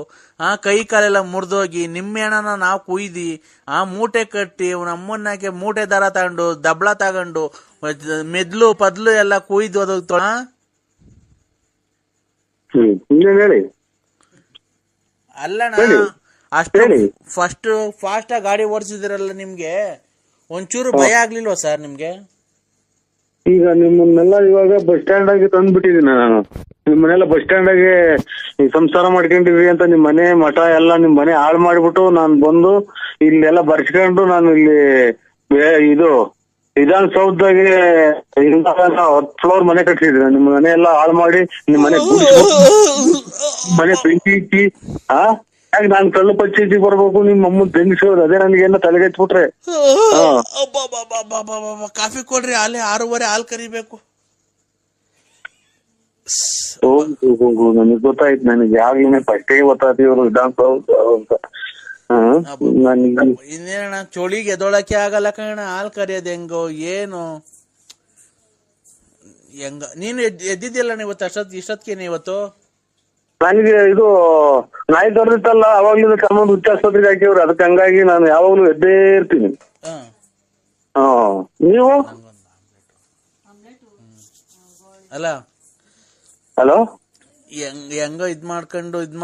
ಕೈ ಕಾಲೆಲ್ಲ ಮುರಿದೋಗಿ ನಿಮ್ಮೆಣ್ಣನ ನಾವು ಕುಯ್ದಿ ಮೂಟೆ ಕಟ್ಟಿ ನಮ್ಮನ್ನಕ್ಕೆ ಮೂಟೆ ದಾರ ತಗೊಂಡು ದಬ್ಳ ತಗೊಂಡು ಮೆದ್ಲು ಪದ್ಲು ಎಲ್ಲ ಕುಯ್ದು ಅದು ಅಲ್ಲಣ್ಣ. ಅಷ್ಟು ಫಾಸ್ಟ್ ಆಗಿ ಗಾಡಿ ಓಡಿಸಿದಿರಲ್ಲ, ನಿಮ್ಗೆ ಒಂಚೂರು ಭಯ ಆಗ್ಲಿಲ್ವಾ ಸರ್ ನಿಮ್ಗೆ? ಈಗ ನಿಮ್ಮನ್ನೆಲ್ಲ ಇವಾಗ ಬಸ್ ಸ್ಟ್ಯಾಂಡ್ ಆಗಿ ತಂದ್ಬಿಟ್ಟಿದೀನಿ ನಾನು. ನಿಮ್ಮನ್ನೆಲ್ಲ ಬಸ್ ಸ್ಟ್ಯಾಂಡ್ ಆಗಿ ಸಂಸಾರ ಮಾಡ್ಕೊಂಡಿವಿ ಅಂತ ನಿಮ್ ಮನೆ ಮಠ ಎಲ್ಲ ನಿಮ್ ಮನೆ ಹಾಳು ಮಾಡ್ಬಿಟ್ಟು ನಾನು ಬಂದು ಇಲ್ಲೆಲ್ಲ ಬರ್ಸ್ಕೊಂಡು ನಾನು ಇಲ್ಲಿ ಇದು ವಿಧಾನಸೌಧದಾಗೆ 10 ಫ್ಲೋರ್ ಮನೆ ಕಟ್ಸಿದ್ದೀನಿ. ನಿಮ್ಮ ಮನೆ ಎಲ್ಲ ಹಾಳು ಮಾಡಿ ನಿಮ್ ಮನೆ ಬೆಂಕಿ ಇಕ್ಕಿ ಯಾಕೆ ನಾನು ಕಳ್ಳು ಪಚ್ಚಿ ಬರ್ಬೇಕು, ನಿಮ್ಮ ಅಮ್ಮನ್ ಬೆಂಗಿಸೋದು ಅದೇ ನನಗೇನ ತಲೆಗೆಚ್ಬಿಟ್ರೆ. ಕಾಫಿ ಕೊಡ್ರಿ, ಅಲ್ಲಿ 6:30 ಹಾಲು ಕರಿಬೇಕು. ನನಗ್ ಗೊತ್ತಾಯ್ತು, ನನಗೆ ಯಾವಾಗ್ಲೇ ಫಸ್ಟೇ ಗೊತ್ತಾಯ್ತು ಇವರು ವಿಧಾನಸೌಧ ಅಂತ. ಇನ್ನೇನ ಚೋಳಿಗೆ ಎದೊಳಕ್ಕೆ ಆಗಲ್ಲ ಕಣ, ಹಾಲು ಕರಿಯೋದು ಹೆಂಗೋ ಏನು ಹೆಂಗ. ನೀನು ಎದ್ದಿದ್ದಿಲ್ಲ ಇವತ್ತು ಇಷ್ಟೊತ್ತಿಗೆ ಇವತ್ತು? ನನಗೆ ಇದು ನಾಯಿ ದೊರೆದಿತ್ತಲ್ಲ, ಅವಾಗ್ಲೂ ತಮ್ಮೊಂದು ಹುಚ್ಚಾಸ್ಪತ್ರೆಗೆ ಹಾಕಿವ್ರು, ಅದಕ್ಕೆ ಹಂಗಾಗಿ ನಾನು ಯಾವಾಗ್ಲೂ ಎದ್ದೇ ಇರ್ತೀನಿ. ನೀವು? ಅಲ್ಲ ಹಲೋ, ಹೆಂಗೋ ಇದ್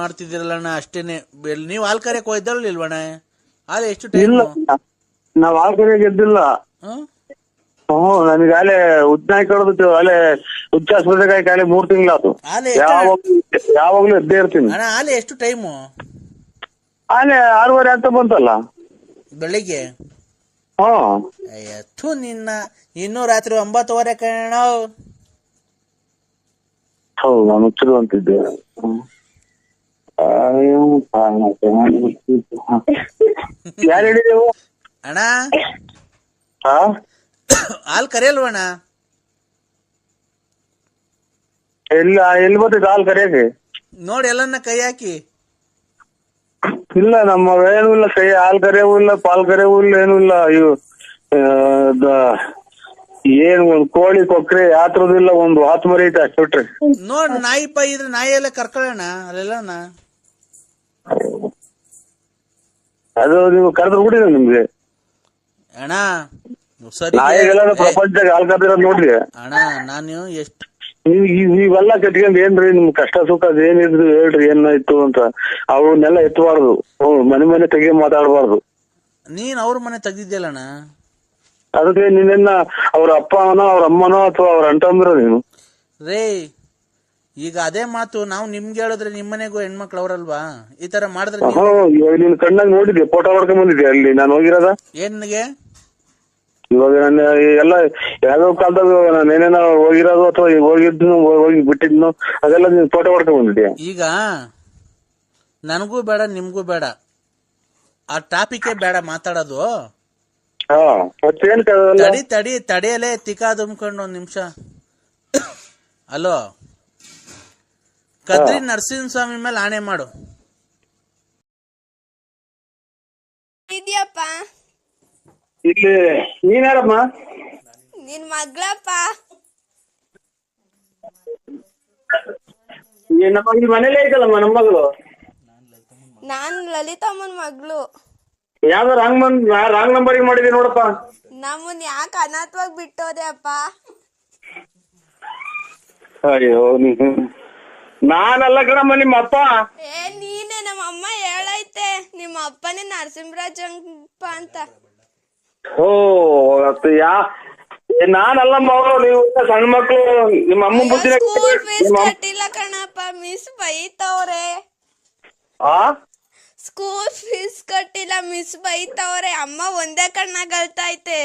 ಮಾಡ್ತಿದ್ದೀರಲ್ಲಣ್ಣ ಅಷ್ಟೇನೆ. ನೀವ್ ಹಾಲ್ ಕರೆಯಕ್ ಹೋಯ್ದಲ್ವಣ್ಣ? ಹಾಲು ಎಷ್ಟು ಟೈಮ್? ನಾವ್ ಹಾಲ್ ಕರೆಯಕ್ ಗೆದ್ದಿಲ್ಲ. ನನಗೆ ಅಲ್ಲೇ ಉದ್ನಾಯಿ ಕಡ್ದು ಅಲ್ಲೇ ಹುಚ್ಚಾಸ್ಪತ್ರೆಗೆ ಹಾಕಿ ಅಲ್ಲೇ 3 ತಿಂಗಳಾತು. ಯಾವಾಗ್ಲೂ ಎದ್ದೇ ಇರ್ತೀನಿ. ಹಾಲೆ ಎಷ್ಟು ಟೈಮು? ಅಲ್ಲೇ 6:30 ಅಂತ ಬಂತಲ್ಲ ಬೆಳಿಗ್ಗೆ. ಅಯ್ಯೋ ನಿನ್ನ, ಇನ್ನೂ ರಾತ್ರಿ 9:15 ಕಣ. ಹೌದು, ನಾನು ಹುಚ್ಚರು ಅಂತಿದ್ದೆ. ಯಾರು ಹೇಳಿದೆವು ಅಣ್ಣ? ಹಾಲ್ ಕರೆಯಲ್ವಣ್ಣ? ಎಲ್ಲಿ ಬರ್ತೈತೆ ಹಾಲ್ ಕರೆಯಕ್ಕೆ? ನೋಡಿ ಎಲ್ಲನ್ನ ಕೈ ಹಾಕಿ. ಇಲ್ಲ, ನಮ್ಮ ಏನೂ ಇಲ್ಲ, ಕೈ ಹಾಲ್ ಕರೆಯವೂ ಇಲ್ಲ, ಪಾಲ್ ಕರೆಯವೂ ಇಲ್ಲ, ಏನೂ ಇಲ್ಲ. ಇವು ಏನ್ ಒಂದ್ ಕೋಳಿ ಕೊಕ್ರೆ ಯಾತ್ರದಿಲ್ಲ, ಒಂದು ಆತ್ಮರಿ ಐತೆ ಅಷ್ಟು ಬಿಟ್ರೆ. ನೋಡ್ ನಾಯಿ ಪಾಯಿ ಇದ್ರೆ ನಾಯಿ ಎಲ್ಲ ಕರ್ಕೊಳ್ಳೋಣ ಅಲ್ಲೆಲ್ಲಣ್ಣ. ಅದು ನೀವು ಕರೆದ್ರು ಬಿಡಿ ನಿಮ್ಗೆ ಅಣ್ಣ. ಸರಿ, ಪ್ರಪಂಚದಾಗ ಹಾಲ್ ಕರೆದಿರೋದು ನೋಡ್ರಿ ಅಣ್ಣ. ನಾನು ಎಷ್ಟು ನೀವೆಲ್ಲ ಕಟ್ಕೊಂಡ್ ಏನ್ರಿ ನಿಮ್ ಕಷ್ಟ ಸುಖ ಅದೇನಿದ್ರು ಹೇಳ್ರಿ, ಏನಾಯ್ತು ಅಂತ. ಅವನ್ನೆಲ್ಲ ಎತ್ತಬಾರ್ದು, ಮನೆ ತೆಗಿ ಮಾತಾಡಬಾರ್ದು. ನೀನ್ ಅವ್ರ ಮನೆ ತೆಗ್ದಿದ್ಯಲ್ಲಣ್ಣ, ಅದಕ್ಕೆ ನೀನೆನ್ನ ಅವ್ರ ಅಪ್ಪನೋ ಅವ್ರ ಅಮ್ಮನೋ ಅಥವಾ ಅವ್ರ ಅಂಟಂದ್ರ ನೀನು ರೇ. ಈಗ ಅದೇ ಮಾತು ನಾವು ನಿಮ್ಗೆ ಹೇಳಿದ್ರೆ ನಿಮ್ಮನೆಗೂ ಹೆಣ್ಮಕ್ಳು ಅವ್ರಲ್ವಾ? ಈ ತರ ಮಾಡಿದ್ರೆ ಇವಾಗ ನೀನ್ ಕಣ್ಣಾಗ ನೋಡಿದ್ಯಾ, ಫೋಟೋ ಮಾಡ್ಕೊಂಡ್ ಬಂದಿದ್ಯಾ ಅಲ್ಲಿ ನಾನು ಹೋಗಿರೋದ? ಏನ್ಗೆ ಇವಾಗ ನಾನು ಎಲ್ಲ ಯಾವ್ಯಾವ ಕಾಲದಾಗ ನಾನೇನೇನೋ ಹೋಗಿರೋದು ಅಥವಾ ಹೋಗಿದ್ನು ಹೋಗಿ ಬಿಟ್ಟಿದ್ನು ಅದೆಲ್ಲ ನೀನ್ ಫೋಟೋ ಮಾಡ್ಕೊಂಡ್ ಬಂದಿದ್ಯಾ? ಈಗ ನನಗೂ ಬೇಡ ನಿಮ್ಗೂ ಬೇಡ, ಆ ಟಾಪಿಕೇ ಬೇಡ ಮಾತಾಡೋದು. ತಡಿಯಲೇ ತಿಕಾ ತುಂಬ್ಕೊಂಡು 1 ನಿಮಿಷ. ಅಲೋ, ಕದ್ರಿ ನರಸಿಂಹಸ್ವಾಮಿ ಮೇಲೆ ಆಣೆ ಮಾಡು. ಇದೆಯಪ್ಪ. ಇಲ್ಲಿ ನೀನ್ ಯಾರಮ್ಮ? ನಿನ್ ಮಗಳಪ್ಪ. ನಮ್ಮ ಮನೇಲಿ ಐತಲ್ಲಮ್ಮ ನಮ್ಮ ಮಗಳು. ನಾನ್ ಲಲಿತಮ್ಮನ್ ಮಗಳು. ಯಾವ್ದೋ ರಾಂಗ್ ನಂಬರಿಗೆ ಮಾಡಿದೀನಿ ನೋಡಪ್ಪ. ನಮ್ಮನ್ ಯಾಕೆ ಅನಾಥವಾಗಿ ಬಿಟ್ಟೋದೆ ಅಪ್ಪ? ಅಯ್ಯೋ ನಾನಲ್ಲ ಕಣಮ್ಮ ನಿಮ್ಮ ಅಪ್ಪ. ನೀನೆ ನಮ್ಮ ಅಮ್ಮ ಹೇಳೈತೆ ನಿಮ್ಮ ಅಪ್ಪನೇ ನರಸಿಂಹರಾಜಪ್ಪ ಅಂತ. ಓ ನಾನಲ್ಲಮ್ಮ ಅವರು, ನೀವು ಸಣ್ಣ ಮಕ್ಳು. ನಿಮ್ಮ ಅಮ್ಮ ಬುದ್ಧಿನ ಸ್ಕೂಲ್ ಫೀಸ್ ಕಟ್ಟಿಲ್ಲ ಕಣಪ್ಪ, ಮಿಸ್ ಬೈತವ್ರೆ. ಸ್ಕೂಲ್ ಫೀಸ್ ಕಟ್ಟಿಲ್ಲ, ಮಿಸ್ ಬೈತವ್ರೆ. ಅಮ್ಮ ಒಂದೇ ಕಣ್ಣಾಗ ಅಳ್ತೈತೆ.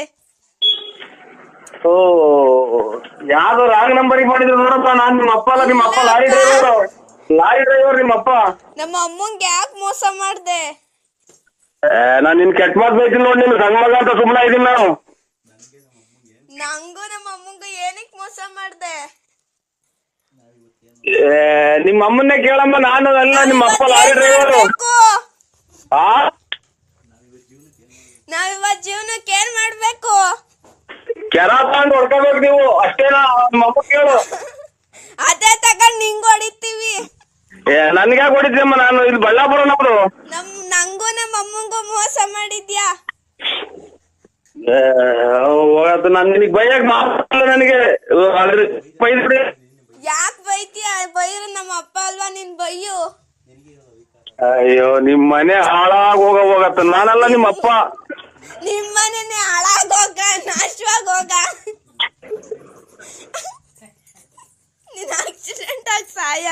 ಓ ಯಾವ್ದೋ ರಾಂಗ್ ನಂಬರಿಗೆ ಮಾಡಿದ್ರು ನೋಡಪ್ಪ. ನಾನ್ ನಿಮ್ಮ ಅಪ್ಪ ಅಲ್ಲ, ನಿಮ್ಮ ಅಪ್ಪ ಲಾರಿ ಡ್ರೈವರ್ ನಿಮ್ಮ ಅಪ್ಪ. ನಮ್ಮ ಅಮ್ಮಂಗೆ ಯಾಕೆ ಮೋಸ ಮಾಡ್ದೆ? ನಾನ್ ನಿನ್ ಕೆಟ್ಟ ಮಾತು ಬೈತೀನಿ ನೋಡಿ, ನಿನ್ ಸಣ್ಣ ಮಗ ಅಂತ ಸುಮ್ಮನೆ ಇದೀನಿ ನಾನು. ನಂಗೂ ನಮ್ಮ ಅಮ್ಮಂಗೂ ಏನಕ್ಕೆ ಮೋಸ ಮಾಡ್ದೆ? ನಿಮ್ಮ ಅಮ್ಮನ್ನೇ ಕೇಳಮ್ಮ, ನಾನು ಅಲ್ಲ, ನಿಮ್ಮ ಅಪ್ಪ ಲಾರಿ ಡ್ರೈವರು. ನಾವಿವತ್ ಜೀವನಕ್ಕೆ ಏನ್ ಮಾಡ್ಬೇಕು? ಕೆರ ತಗೊಂಡು ಹೊಡ್ಕೋಬೇಕು ನೀವು, ಅಷ್ಟೇನಾ? ನಿಮ್ಮ ಅಮ್ಮ ಕೇಳು. ಅದೇ ತಗೊಂಡ್ ನಿಂಗ್ ಹೊಡಿತೀವಿ. ನನ್ಗೆ ಹೊಡಿತೀಯಮ್ಮ, ನಾನು ಇಲ್ಲಿ ಬಳ್ಳಾಪುರ ನಮ್ದು. ನಂಗೂ ನಮ್ಮ ಅಮ್ಮಂಗೂ ಮೋಸ ಮಾಡಿದ್ಯಾ? ಹೋಗತ್ತ, ನಾನು ನಿನಗೆ ಬೈಯಕ್ ಮಾತ್ರ ನನಗೆ ಬೈದ್ಬಿಡಿ. ಯಾಕೆ ಬೈತೀಯ? ಬೈರು ನಮ್ಮ ಅಪ್ಪ ಅಲ್ವಾ, ನೀನ್ ಬೈಯು. ಅಯ್ಯೋ ನಿಮ್ ಮನೆ ಹಾಳಾಗ ಹೋಗತ್ತ, ನಾನಲ್ಲ ನಿಮ್ಮ ಅಪ್ಪ. ನಿಮ್ಮನೆ ಹಾಳಾಗೋಗ, ನಾಶವಾಗೋಗ. ನೀನ್ ಆಕ್ಸಿಡೆಂಟ್ ಆಗಿ ಸಾಯ.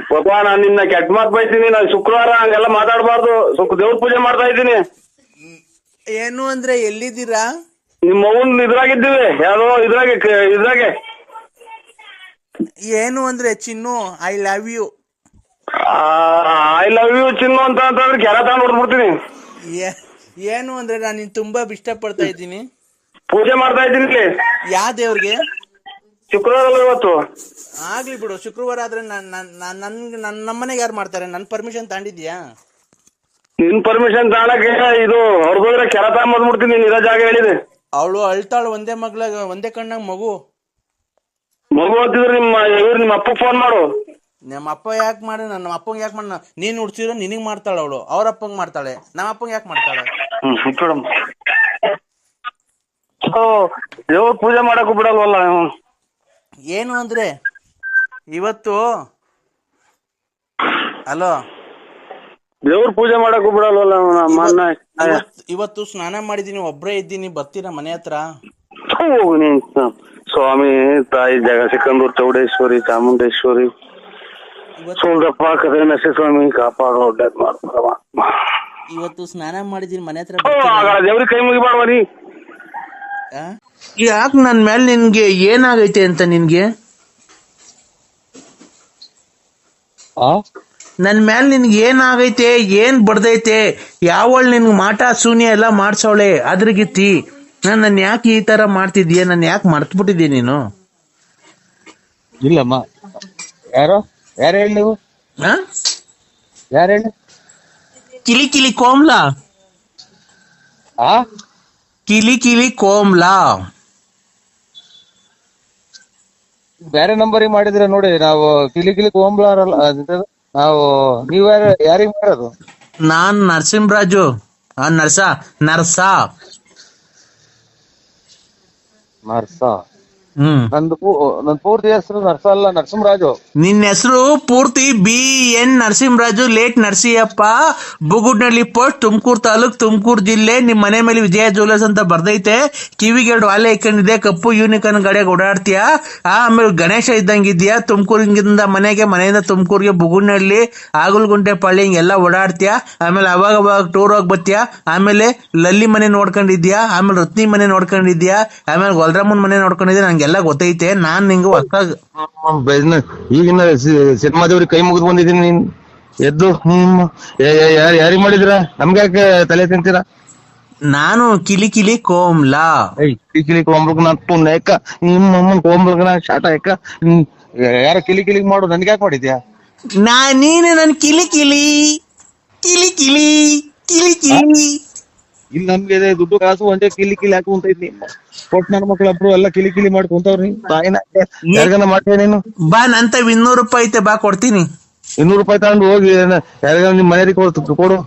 ಪಾಪ ನಾನ್ ನಿನ್ನ ಕೆಟ್ಟ ಮಾತು ಬೈತೀನಿ. ನಾನು ಶುಕ್ರವಾರ ಹಂಗೆಲ್ಲ ಮಾತಾಡಬಾರ್ದು. ದೇವ್ರ ಪೂಜೆ ಮಾಡ್ತಾ ಇದ್ದೀನಿ. ಏನು ಅಂದ್ರೆ ಎಲ್ಲಿದ್ದೀರಾ? ನಿಮ್ಮ ಅವ್ನ್ ಇದ್ರಾಗಿದ್ದೀವಿ, ಯಾವ್ದೋ ಇದ್ರಾಗೆ. ಏನು ಅಂದ್ರೆ Chinnu, I love you. I love you Chinnu ಅಂತಂದ್ರೆ ಕೆರ ತಗೊಂಡು ಹೊಡ್ಬಿಡ್ತೀನಿ. ಏನು ಅಂದ್ರೆ ನಾನು ನಿನ್ ತುಂಬಾ ಇಷ್ಟಪಡ್ತಾ ಇದ್ದೀನಿ. ಪೂಜೆ ಮಾಡ್ತಾ ಇದ್ದೀನಿ ಇಲ್ಲಿ. ಯಾವ ದೇವ್ರಿಗೆ? ಶುಕ್ರವಾರ ಅಲ್ಲ ಇವತ್ತು. ಆಗ್ಲಿ ಬಿಡು, ಶುಕ್ರವಾರ ಆದ್ರೆ ನಮ್ಮನೆಗೆ ಯಾರು ಮಾಡ್ತಾರೆ? ನನ್ ಪರ್ಮಿಷನ್ ತಗೊಂಡಿದ್ಯಾ? ನಿನ್ ಪರ್ಮಿಷನ್ ತಗೊಳಕ್ಕೆ ಇದು ಹೊರಗೋದ್ರೆ ಕೆರ ತಗೊಂಡ್ಬಿಡ್ತೀನಿ. ನೀನ್ ಇರೋ ಜಾಗ ಹೇಳಿದೆ. ಅವಳು ಅಳ್ತಾಳು, ಒಂದೇ ಕಣ್ಣಾಗ ಮಗು ಅಂತಿದ್ರೆ ನಿಮ್ಮ ಅಪ್ಪ ಫೋನ್ ಮಾಡು. ನಮ್ಮ ಅಪ್ಪ ಯಾಕೆ ಮಾಡಿ? ನಮ್ಮ ಅಪ್ಪಂಗೆ ಯಾಕೆ ಮಾಡ? ನೀನ್ ಹುಡ್ಸಿರೋ ನಿನಗ್ ಮಾಡ್ತಾಳ ಅವಳು, ಅವ್ರ ಅಪ್ಪಂಗ್ ಮಾಡ್ತಾಳೆ. ನಮ್ಮ ಅಪ್ಪಂಗೆ ಯಾಕೆ ಮಾಡ್ತಾಳೆ? ದೇವ್ರ ಪೂಜೆ ಮಾಡಕ್ಕೂ ಬಿಡಲ್ವಲ್ಲ. ಏನು ಅಂದ್ರೆ ಇವತ್ತು ಅಲೋ, ದೇವ್ರ ಪೂಜೆ ಮಾಡಕ್ಕೂ ಬಿಡಲ್ವಲ್ಲ. ಇವತ್ತು ಸ್ನಾನ ಮಾಡಿದೀನಿ, ಒಬ್ರೇ ಇದ್ದೀನಿ. ಬರ್ತೀರಾ ಮನೆ ಹತ್ರ? ಸ್ವಾಮಿ ತಾಯಿ ಜಗಸಿಕಂದೂರ್ ಚೌಡೇಶ್ವರಿ ಚಾಮುಂಡೇಶ್ವರಿ ಸೋಲ್ರಪ್ಪ ಕದೆ ನರಸಿಂಹಸ್ವಾಮಿ ಕಾಪಾಡೋ ಒಡ್ಡದ್ ಮಾಡ್ತಾರವ. ಇವತ್ತು ಸ್ನಾನ ಮಾಡಿದೀನಿ, ಮನೆ ಹತ್ರ. ದೇವ್ರಿಗೆ ಕೈ ಮುಗಿಬಾರ್ವ ನೀ. ಯಾಕೆ ನನ್ ಮೇಲೆ ನಿನ್ಗೆ ಏನಾಗೈತೆ ಅಂತ? ನಿನ್ಗೆ ನನ್ ಮೇಲೆ ನಿನ್ಗೆ ಏನಾಗೈತೆ? ಏನ್ ಬಡ್ದೈತೆ? ಯಾವಳು ನಿನ್ಗೆ ಮಾಟ ಶೂನ್ಯ ಎಲ್ಲ ಮಾಡ್ಸವಳೆ ಅದ್ರಗಿತ್ತಿ. ನನ್ನ ಯಾಕೆ ಈ ತರ ಮಾಡ್ತಿದ್ಯಾ? ನನ್ ಯಾಕೆ ಮರ್ತ್ಬಿಟ್ಟಿದ್ಯಾ ನೀನು? ಇಲ್ಲಮ್ಮ, ಯಾರು ಹೇಳಿ ನೀವು? ಯಾರು ಹೇಳಿ? ಕಿಲಿ ಕೋಮ್ಲಾ. ಕಿಲಿ ಕೋಮ್ಲಾ ಬೇರೆ ನಂಬರಿಗೆ ಮಾಡಿದ್ರೆ ನೋಡಿ. ನಾವು ಕಿಲಿ ಕೋಂಬ್ಲಾರಲ್ಲ ನಾವು. ನೀವ್ ಯಾರಿಗೆ ಮಾಡೋದು? ನಾನ್ ನರಸಿಂಹರಾಜು. ನರ್ಸ. ನನ್ ಪೂರ್ತಿ ಹೆಸರು ನರ್ಸ ಅಲ್ಲ, ನರಸಿಂಹರಾಜು. ನಿನ್ನ ಹೆಸರು ಪೂರ್ತಿ BN Narasimharaju, late Narasiyappa, Bugudnalli post, Tumakuru taluk, Tumakuru ಜಿಲ್ಲೆ. ನಿಮ್ ಮನೆ ಮೇಲೆ ವಿಜಯ ಜ್ಯುವೆಲರ್ಸ್ ಅಂತ ಬರ್ದೈತೆ. ಕಿವಿಗೆ 2 ವಾಲೆ ಇಕ್ಕೊಂಡಿದೆ, ಕಪ್ಪು ಯೂನಿಕಾರ್ನ್ ಗಾಡಿಯಾಗ ಓಡಾಡ್ತೀಯಾ. ಆಮೇಲೆ ಗಣೇಶ ಇದ್ದಂಗಿದ್ಯಾ. ತುಮಕೂರಿಂದ ಮನೆಯಿಂದ ತುಮಕೂರಿಗೆ ಬುಗುಡ್ನಳ್ಳಿ, ಆಗಲ್ಗುಂಟೆ ಪಳ್ಳಿ ಹಿಂಗೆಲ್ಲ ಓಡಾಡ್ತೀಯಾ. ಆಮೇಲೆ ಅವಾಗ ಟೂರ್ ಹೋಗಿ ಬರ್ತೀಯಾ. ಆಮೇಲೆ ಲಲ್ಲಿ ಮನೆ ನೋಡ್ಕೊಂಡಿದ್ಯಾ, ಆಮೇಲೆ ರತ್ನಿ ಮನೆ ನೋಡ್ಕೊಂಡಿದ್ಯಾ, ಆಮೇಲೆ ಗೊಲ್ರಮ್ಮನ್ ಮನೆ ನೋಡ್ಕೊಂಡಿದ್ಯಾ. ನಂಗೆಲ್ಲ ಗೊತ್ತೈತೆ. ನಾನ್ ನಿಂಗೆ ಈಗಿನ ಸಿನಿಮಾ ದೇವ್ರಿಗೆ ಕೈ ಮುಗಿದು ಬಂದಿದ್ದೀನಿ. ನೀನ್ ಎದ್ದು ಯಾರಿಗ್ ಮಾಡಿದ್ರ? ನಮ್ಗೆ ಯಾಕೆ ತಲೆ ತಿಂತೀರಾ? ನಾನು ಕಿಲಿ ಕೋಮ್ಲಾ. ಕಿಲಿ ಕೋಂಬ್ಲಕ್ ನಾನ್ ಪುಣ್ಯ ನಿಮ್ಮಮ್ಮನ್ ಕೋಂಬ್ಲಕ್ ನಾ ಶಾಟ ಯಾಕ? ಯಾರ ಕಿಲಿ ಮಾಡು, ನನ್ಗೆ ಯಾಕೆ ಮಾಡಿದ್ಯಾ? ನೀನು ನನ್ ಕಿಲಿ ಇಲ್ಲಿ ನಮ್ಗೆ ದುಡ್ಡು ಕಾಸು ಒಂದೇ ಕಿಲಿ ಹಾಕು ಅಂತ ಇದ್ನಿ. ಕೊಟ್ ನನ್ನ ಮಕ್ಳಬ್ರು ಎಲ್ಲ ಕಿಲಿ ಮಾಡಿ ಕುಂತವ್ರಿ. ತಾಯಿನ ಯಾರಿಗನ ಮಾಡ್ತೇವೆ ನೀನು? ಬಾ, ನಂತ 200 ರೂಪಾಯಿ ಐತೆ, ಬಾ ಕೊಡ್ತೀನಿ. 200 ರೂಪಾಯಿ ತಗೊಂಡು ಹೋಗಿ ಯಾರಿಗ ನಿಮ್ ಮನೆಯವ್ರಿಗೆ ಕೊಡು.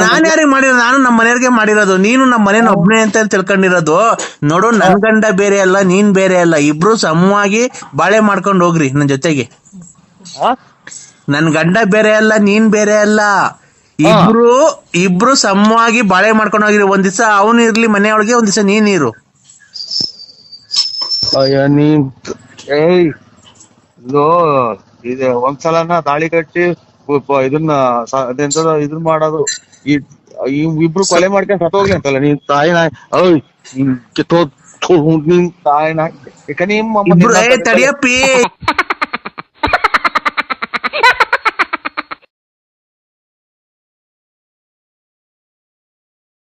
ನಾನ್ ಯಾರಿಗೆ ಮಾಡಿರೋದು? ನಾನು ನಮ್ಮ ಮನೆಯವ್ರಿಗೆ ಮಾಡಿರೋದು. ನೀನು ನಮ್ಮ ಮನೇನ ಒಬ್ನೇ ಅಂತ ತಿಳ್ಕೊಂಡಿರೋದು. ನೋಡು, ನನ್ ಗಂಡ ಬೇರೆ ಅಲ್ಲ, ನೀನ್ ಬೇರೆ ಅಲ್ಲ. ಇಬ್ರು ಸಮವಾಗಿ ಬಾಳೆ ಮಾಡ್ಕೊಂಡು ಹೋಗ್ರಿ ನನ್ ಜೊತೆಗೆ. ನನ್ ಗಂಡ ಬೇರೆ ಅಲ್ಲ, ನೀನ್ ಬೇರೆ ಅಲ್ಲ. ಇಬ್ರು ಸಮವಾಗಿ ಬಾಳೆ ಮಾಡ್ಕೊಂಡು ಹೋಗಿರಿ. ಒಂದ್ ದಿವಸ ಅವನು ಇರ್ಲಿ ಮನೆಯೊಳಗೆ, ಒಂದ್ ದಿವಸ ನೀನ್ ಇರು. ಅಯ್ಯ ನೀನ್ ಇದು ಒಂದ್ಸಲನ ತಾಳಿ ಕಟ್ಟಿ ಇದನ್ನ ಇದನ್ ಮಾಡೋದು, ಇಬ್ರು ಕೊಲೆ ಮಾಡ್ಕೊಂಡ್ ಸತ್ತೋಗ್ಲಿ ಅಂತಲ್ಲ ನೀನ್ ತಾಯಿ ನಾಯಿ. ನಿನ್ ತಾಯಿ ನಾಯಿ. ನಿಮ್ಮ ತಡಿಯಪ್ಪಿ.